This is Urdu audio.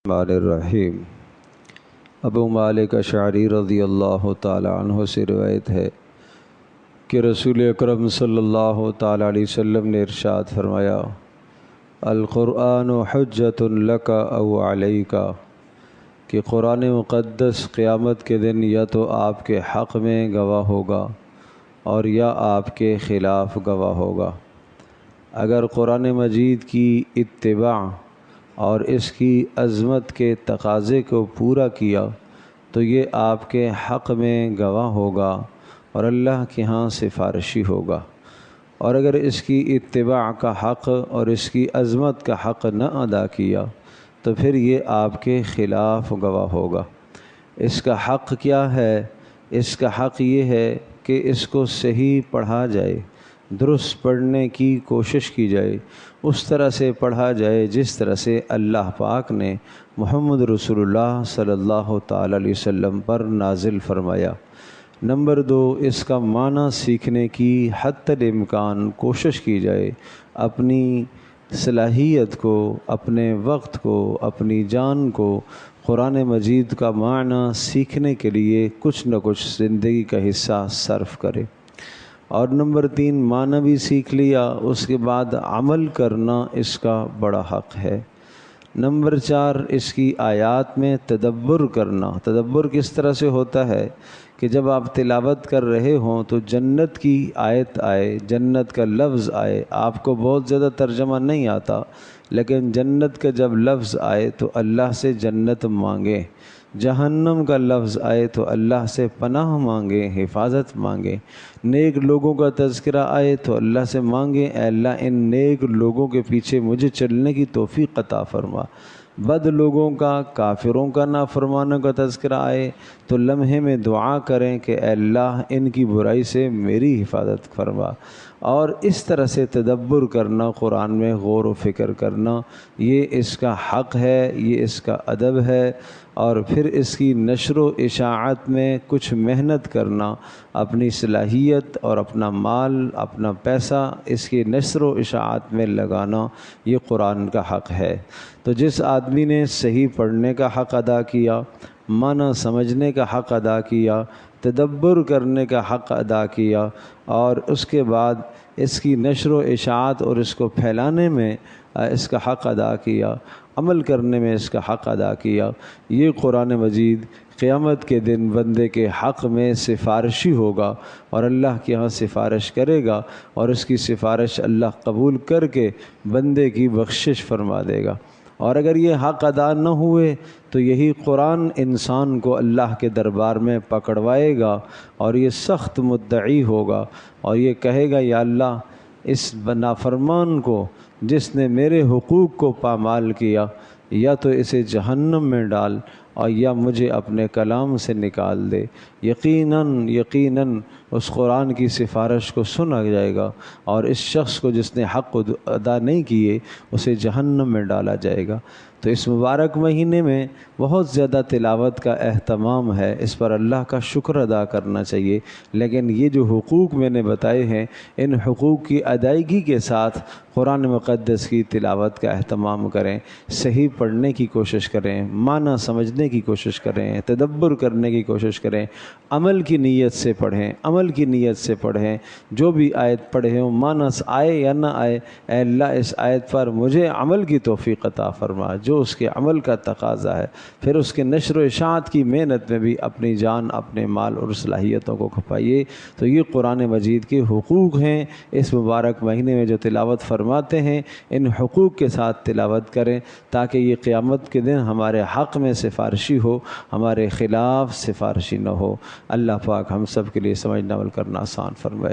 الرحیم۔ ابو مالک اشعری رضی اللہ تعالی عنہ سے روایت ہے کہ رسول اکرم صلی اللہ تعالی علیہ وسلم نے ارشاد فرمایا، القرآن حجۃ لک او علیک، کہ قرآن مقدس قیامت کے دن یا تو آپ کے حق میں گواہ ہوگا اور یا آپ کے خلاف گواہ ہوگا۔ اگر قرآن مجید کی اتباع اور اس کی عظمت کے تقاضے کو پورا کیا تو یہ آپ کے حق میں گواہ ہوگا اور اللہ کے ہاں سفارشی ہوگا، اور اگر اس کی اتباع کا حق اور اس کی عظمت کا حق نہ ادا کیا تو پھر یہ آپ کے خلاف گواہ ہوگا۔ اس کا حق کیا ہے؟ اس کا حق یہ ہے کہ اس کو صحیح پڑھا جائے، درست پڑھنے کی کوشش کی جائے، اس طرح سے پڑھا جائے جس طرح سے اللہ پاک نے محمد رسول اللہ صلی اللہ تعالی علیہ وسلم پر نازل فرمایا۔ نمبر 2، اس کا معنی سیکھنے کی حتی الامکان کوشش کی جائے، اپنی صلاحیت کو، اپنے وقت کو، اپنی جان کو قرآن مجید کا معنی سیکھنے کے لیے کچھ نہ کچھ زندگی کا حصہ صرف کرے۔ اور نمبر 3، معنی بھی سیکھ لیا، اس کے بعد عمل کرنا اس کا بڑا حق ہے۔ نمبر 4، اس کی آیات میں تدبر کرنا۔ تدبر کس طرح سے ہوتا ہے کہ جب آپ تلاوت کر رہے ہوں تو جنت کی آیت آئے، جنت کا لفظ آئے، آپ کو بہت زیادہ ترجمہ نہیں آتا، لیکن جنت کا جب لفظ آئے تو اللہ سے جنت مانگیں، جہنم کا لفظ آئے تو اللہ سے پناہ مانگیں، حفاظت مانگیں، نیک لوگوں کا تذکرہ آئے تو اللہ سے مانگیں، اے اللہ ان نیک لوگوں کے پیچھے مجھے چلنے کی توفیق عطا فرما۔ بد لوگوں کا، کافروں کا نافرمانوں کا تذکرہ آئے تو لمحے میں دعا کریں کہ اے اللہ ان کی برائی سے میری حفاظت فرما۔ اور اس طرح سے تدبر کرنا، قرآن میں غور و فکر کرنا، یہ اس کا حق ہے، یہ اس کا ادب ہے۔ اور پھر اس کی نشر و اشاعت میں کچھ محنت کرنا، اپنی صلاحیت اور اپنا مال، اپنا پیسہ اس کی نشر و اشاعت میں لگانا، یہ قرآن کا حق ہے۔ تو جس آدمی نے صحیح پڑھنے کا حق ادا کیا، معنی سمجھنے کا حق ادا کیا، تدبر کرنے کا حق ادا کیا، اور اس کے بعد اس کی نشر و اشاعت اور اس کو پھیلانے میں اس کا حق ادا کیا، عمل کرنے میں اس کا حق ادا کیا، یہ قرآن مجید قیامت کے دن بندے کے حق میں سفارشی ہوگا اور اللہ کے ہاں سفارش کرے گا، اور اس کی سفارش اللہ قبول کر کے بندے کی بخشش فرما دے گا۔ اور اگر یہ حق ادا نہ ہوئے تو یہی قرآن انسان کو اللہ کے دربار میں پکڑوائے گا اور یہ سخت مدعی ہوگا اور یہ کہے گا، یا اللہ اس نافرمان کو جس نے میرے حقوق کو پامال کیا، یا تو اسے جہنم میں ڈال اور یا مجھے اپنے کلام سے نکال دے۔ یقیناً اس قرآن کی سفارش کو سنا جائے گا اور اس شخص کو جس نے حق ادا نہیں کیے اسے جہنم میں ڈالا جائے گا۔ تو اس مبارک مہینے میں بہت زیادہ تلاوت کا اہتمام ہے، اس پر اللہ کا شکر ادا کرنا چاہیے، لیکن یہ جو حقوق میں نے بتائے ہیں ان حقوق کی ادائیگی کے ساتھ قرآن مقدس کی تلاوت کا اہتمام کریں، صحیح پڑھنے کی کوشش کریں، معنی سمجھنے کی کوشش کریں، تدبر کرنے کی کوشش کریں، عمل کی نیت سے پڑھیں، عمل کی نیت سے پڑھیں، جو بھی آیت پڑھیں ہوں معنی آئے یا نہ آئے، اے اللہ اس آیت پر مجھے عمل کی توفیق عطا فرما، جو اس کے عمل کا تقاضا ہے۔ پھر اس کے نشر و اشاعت کی محنت میں بھی اپنی جان، اپنے مال اور صلاحیتوں کو کھپائیے۔ تو یہ قرآن مجید کے حقوق ہیں، اس مبارک مہینے میں جو تلاوت فرماتے ہیں ان حقوق کے ساتھ تلاوت کریں تاکہ یہ قیامت کے دن ہمارے حق میں سفارشی ہو، ہمارے خلاف سفارشی نہ ہو۔ اللہ پاک ہم سب کے لیے سمجھنا عمل کرنا آسان فرمائے۔